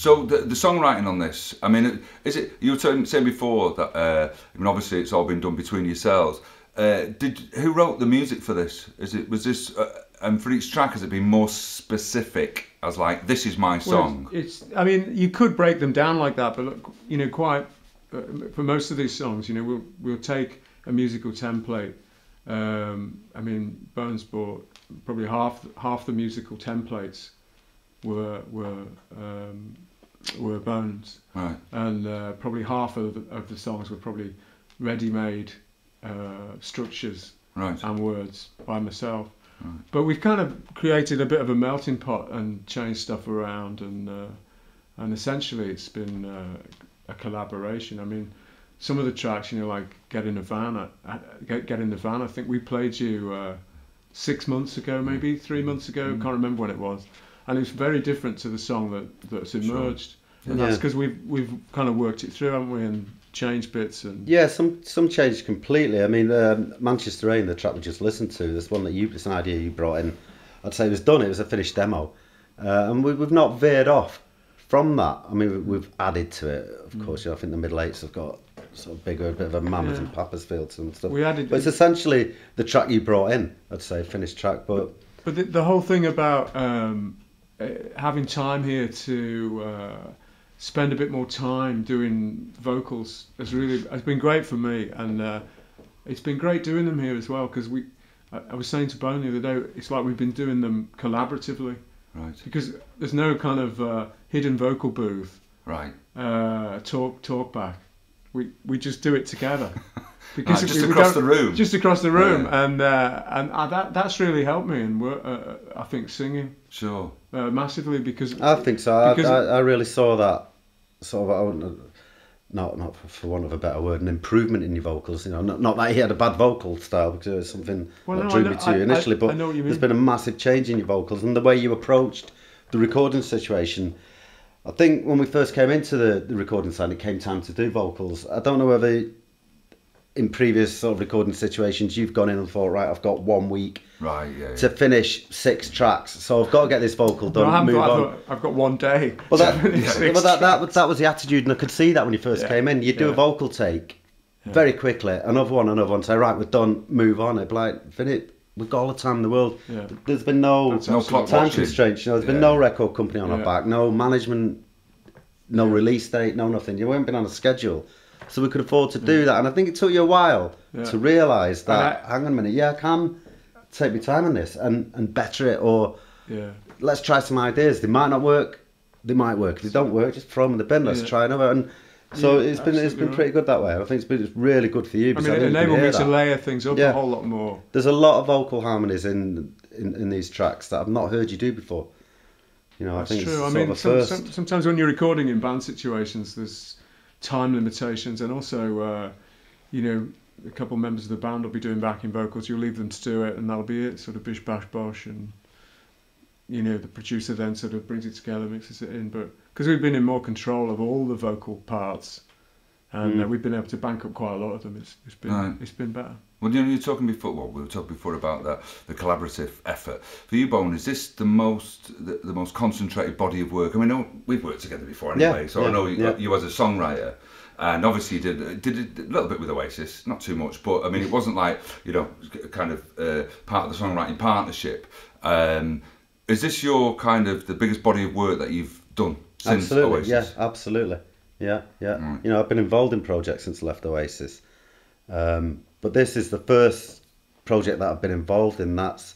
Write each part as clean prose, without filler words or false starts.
So the songwriting on this, I mean, is it? You were saying before that. I mean, obviously, it's all been done between yourselves. Who wrote the music for this? Was this? And for each track, has it been more specific? As like, this is my song. Well, I mean, you could break them down like that, but look, you know, quite for most of these songs, you know, we'll take a musical template. I mean, Bones bought probably half the musical templates were Bones, right? And probably half of the songs were probably ready-made structures, right, and words by myself. Right. But we've kind of created a bit of a melting pot and changed stuff around, and essentially it's been a collaboration. I mean, some of the tracks, you know, like Get in the Van. I think we played you 6 months ago, maybe 3 months ago. Can't remember when it was, and it's very different to the song that's emerged. Sure. And that's because we've kind of worked it through, haven't we, and changed bits and some changed completely. I mean, Manchester Rain, the track we just listened to, this one it's an idea you brought in. I'd say it was done. It was a finished demo, and we've not veered off from that. I mean, we've added to it, of course. You know, I think the Middle Eights have got sort of bigger, a bit of a Mammoth and Pappersfield and stuff. But it's essentially the track you brought in. I'd say finished track, but the whole thing about having time here to spend a bit more time doing vocals has been great for me, and it's been great doing them here as well, because I was saying to Bone the other day, it's like we've been doing them collaboratively, right? Because there's no kind of hidden vocal booth, right? Talk back. We just do it together. Because just across the room, and that's really helped me, and I think singing massively, because I think so. I really saw that sort of, not for want of a better word, an improvement in your vocals. You know, not that he had a bad vocal style, because it was something that drew me to you initially, but there's been a massive change in your vocals and the way you approached the recording situation. I think when we first came into the recording side, it came time to do vocals. I don't know whether in previous sort of recording situations you've gone in and thought, right, I've got 1 week to finish 6 tracks, so I've got to get this vocal done. I've got 1 day. Well, that was the attitude, and I could see that when you first came in. You'd do a vocal take very quickly, another one, say, right, we're done, move on. It'd be like, Vinny, we've got all the time in the world. Yeah. There's been no time constraints. You know, there's been no record company on our back, no management, no release date, no nothing. You haven't been on a schedule. So we could afford to do that, and I think it took you a while to realise that. Hang on a minute, I can take my time on this and better it, or let's try some ideas. They might not work, they might work. If they don't work, just throw them in the bin. Let's try another. And so it's been pretty good that way. I think it's really good for you. I mean, it enabled me to layer things up a whole lot more. There's a lot of vocal harmonies in these tracks that I've not heard you do before. You know, That's I think true. It's I mean, first. Sometimes when you're recording in band situations, there's time limitations, and also you know, a couple of members of the band will be doing backing vocals. You'll leave them to do it, and that'll be it, sort of bish bash bosh, and you know, the producer then sort of brings it together, mixes it in. But because we've been in more control of all the vocal parts, and we've been able to bank up quite a lot of them, it's been better. Well, you know, we were talking before about the collaborative effort. For you, Bone, is this the most concentrated body of work? I mean, we've worked together before anyway, so I know you as a songwriter, and obviously you did a little bit with Oasis, not too much, but I mean, it wasn't like, you know, kind of part of the songwriting partnership. Is this your kind of the biggest body of work that you've done since Oasis? Yeah, absolutely. Yeah. Right. You know, I've been involved in projects since I left Oasis. But this is the first project that I've been involved in that's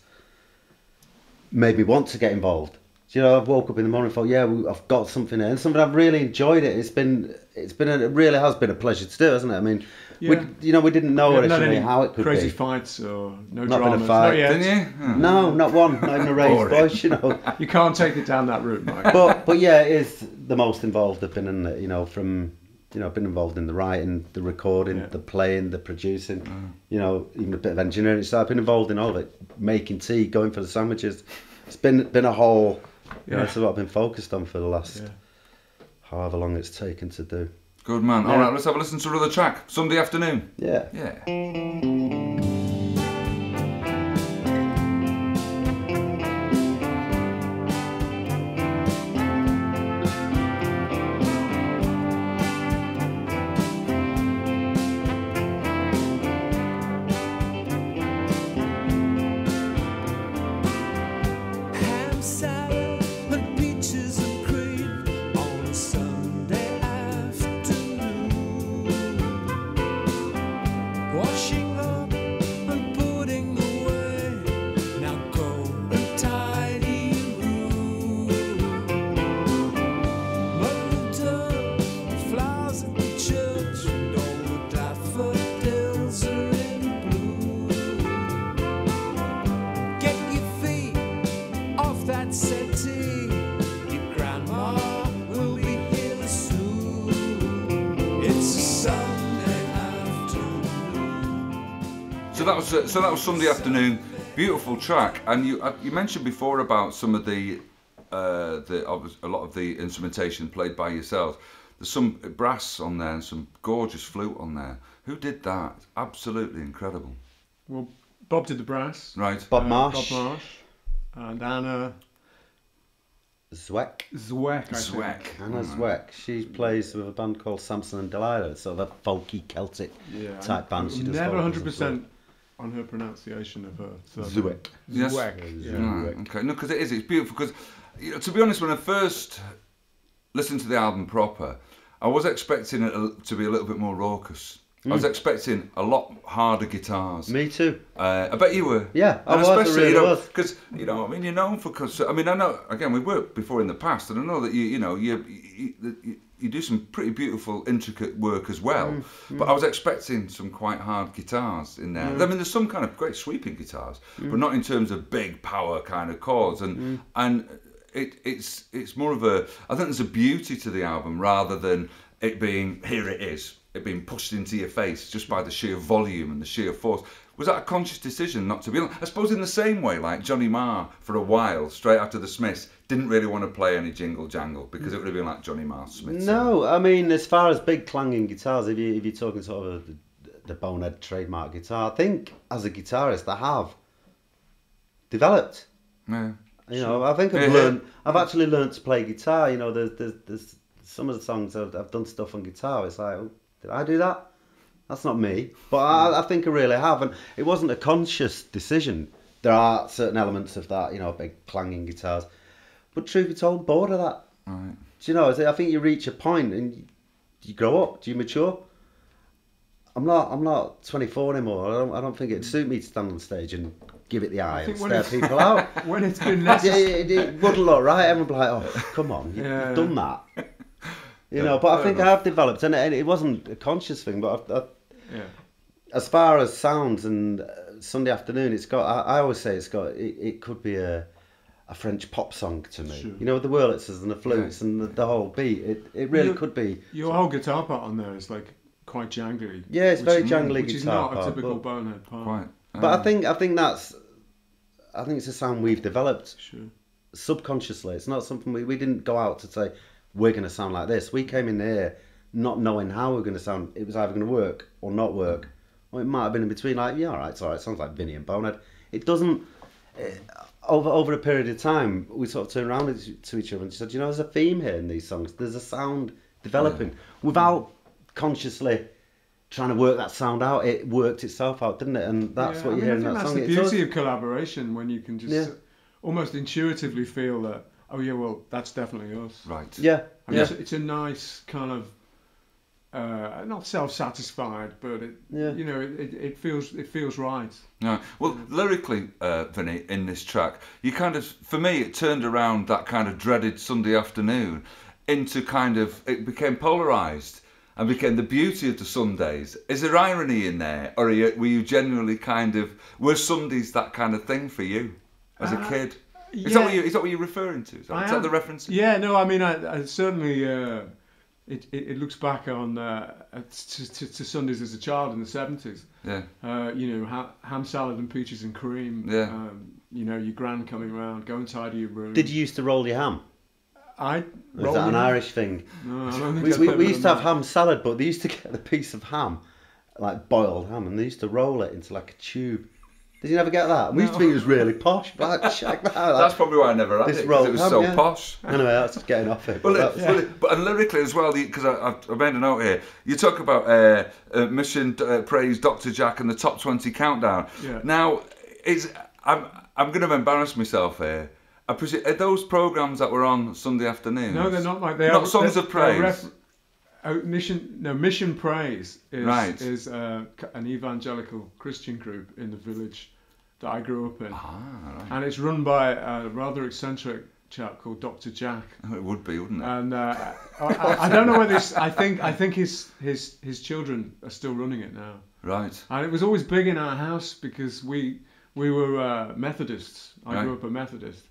made me want to get involved. You know, I've woke up in the morning and thought, I've got something here, and something I've really enjoyed it. It really has been a pleasure to do, hasn't it? I mean, we didn't know originally how it could crazy be. fights or no not dramas. Been a fight. Not yet. Didn't you? No, not one. Not even a raised voice, you know. You can't take it down that route, Mike. But yeah, it is the most involved I've been in it. You know, I've been involved in the writing, the recording, the playing, the producing. You know, even a bit of engineering. So I've been involved in all of it. Making tea, going for the sandwiches. It's been a whole. You know, it's what I've been focused on for the last however long it's taken to do. Good man. All right, let's have a listen to another track. Sunday Afternoon. Yeah. So that was Sunday Afternoon. Beautiful track. And you mentioned before about some of a lot of the instrumentation played by yourselves. There's some brass on there and some gorgeous flute on there. Who did that? Absolutely incredible. Well, Bob did the brass. Right. Bob Marsh. And Anna Zweck. Anna Zweck. She plays with a band called Samson and Delilah, sort of a folky Celtic type band. She does never 100% on her pronunciation of her. Zweck. Yes. Zweck. Right, okay. No, because it's beautiful. Because to be honest, when I first listened to the album proper, I was expecting it to be a little bit more raucous. I was expecting a lot harder guitars. Me too. I bet you were. Yeah, and I was. Really was. Because I mean, you're known for. I mean, I know. Again, we've worked before in the past, and I know that you do some pretty beautiful, intricate work as well. But I was expecting some quite hard guitars in there. I mean, there's some kind of great sweeping guitars, but not in terms of big power kind of chords. And it's more of a. I think there's a beauty to the album rather than it being here it is. It being pushed into your face just by the sheer volume and the sheer force. Was that a conscious decision not to be? I suppose in the same way, like Johnny Marr for a while, straight after the Smiths, didn't really want to play any jingle jangle because it would have been like Johnny Marr Smiths. No, I mean, as far as big clanging guitars, if you're talking sort of the Bonehead trademark guitar, I think as a guitarist I have developed. Yeah. You know, I think I've actually learned to play guitar. You know, there's some of the songs I've done stuff on guitar. It's like, did I do that? That's not me. But I think I really have. And it wasn't a conscious decision. There are certain elements of that, you know, big clanging guitars. But truth be told, bored of that. Right. Do you know, I think you reach a point and you grow up. Do you mature? I'm not 24 anymore. I don't think it'd suit me to stand on stage and give it the eye and stare people out. When it's been necessary. It wouldn't look right. Everyone would be like, oh, come on, you've done that. You know, but I think I have developed, and it wasn't a conscious thing, but as far as sounds and Sunday Afternoon, it's got, I always say it could be a French pop song to me. Sure. You know, with the Wurlitzers and the flutes and the whole beat, it really could be. Your whole guitar part on there is like quite jangly. Yeah, it's very jangly which guitar part. Which is not a typical Bonehead part. Quite. But I think it's a sound we've developed subconsciously. It's not something we didn't go out to say, we're going to sound like this. We came in here not knowing how we were going to sound. It was either going to work or not work. Or it might have been in between, like, yeah, all right, it's all right. It sounds like Vinny and Bonehead. It doesn't... Over a period of time, we sort of turned around to each other and said, you know, there's a theme here in these songs. There's a sound developing. Without consciously trying to work that sound out, it worked itself out, didn't it? And that's what you hear in that song. That's the beauty of collaboration, when you can just almost intuitively feel that, oh yeah, well, that's definitely us. Right. Yeah. It's a nice kind of not self-satisfied, but it feels right. Yeah. Well, lyrically, Vinny, in this track, you kind of, for me, it turned around that kind of dreaded Sunday Afternoon into kind of, it became polarised and became the beauty of the Sundays. Is there irony in there, or were you genuinely kind of, were Sundays that kind of thing for you as a kid? Is that what you're referring to? Is that the reference? Yeah, no, I mean, I certainly, it looks back on to Sundays as a child in the 70s. Yeah. You know, ham salad and peaches and cream. Yeah. You know, your gran coming around, go and tidy your room. Did you used to roll your ham? Was that an Irish thing? No, I don't think we used to have ham salad, but they used to get the piece of ham, like boiled ham, and they used to roll it into like a tube. Did you never get that? We used to think it was really posh. But check that out. That's probably why I never had it, because it was so posh. Anyway, that's getting off it. But and lyrically as well, because I made a note here, you talk about Mission Praise, Dr. Jack and the Top 20 Countdown. Yeah. Now, I'm going to embarrass myself here. I presume, are those programmes that were on Sunday afternoons? No, they're not like they are. Not Songs of Praise. Mission Praise is an evangelical Christian group in the village that I grew up in. Right. And it's run by a rather eccentric chap called Dr. Jack. Oh, it would be, wouldn't it? And I don't know whether I think his children are still running it now. Right. And it was always big in our house because we were Methodists. I grew up a Methodist,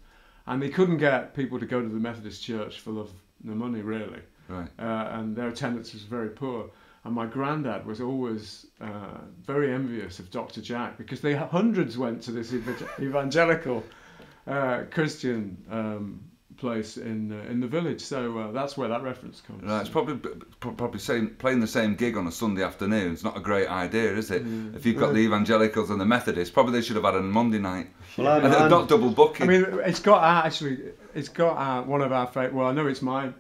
and they couldn't get people to go to the Methodist church for love nor money, really. Right. And their attendance was very poor. And my granddad was always very envious of Dr. Jack, because hundreds went to this evangelical Christian place in the village. So that's where that reference comes. Right, it's probably playing the same gig on a Sunday afternoon. It's not a great idea, is it? Yeah. If you've got the evangelicals and the Methodists, probably they should have had a Monday night. Well, and not double booking. I mean, it's got one of our favourite. Well, I know it's my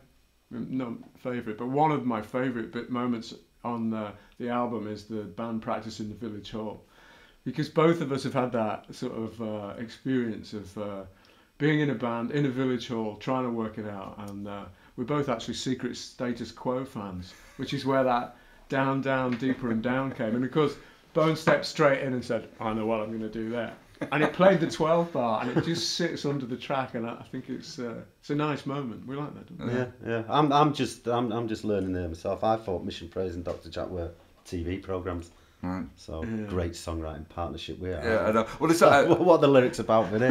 not favourite, but one of my favourite moments on the album is the band practice in the village hall, because both of us have had that sort of experience of being in a band in a village hall trying to work it out, and we're both actually secret Status Quo fans, which is where that down, deeper and down came. And of course Bone stepped straight in and said, I know what I'm going to do there, and it played the 12 bar, and it just sits under the track, and I think it's a nice moment. We like that, don't we? Yeah. I'm just learning there myself. I thought Mission Praise and Dr. Jack were TV programmes. Right. So great songwriting partnership we are. Yeah, I know. Well, it's what are the lyrics about, Vinny?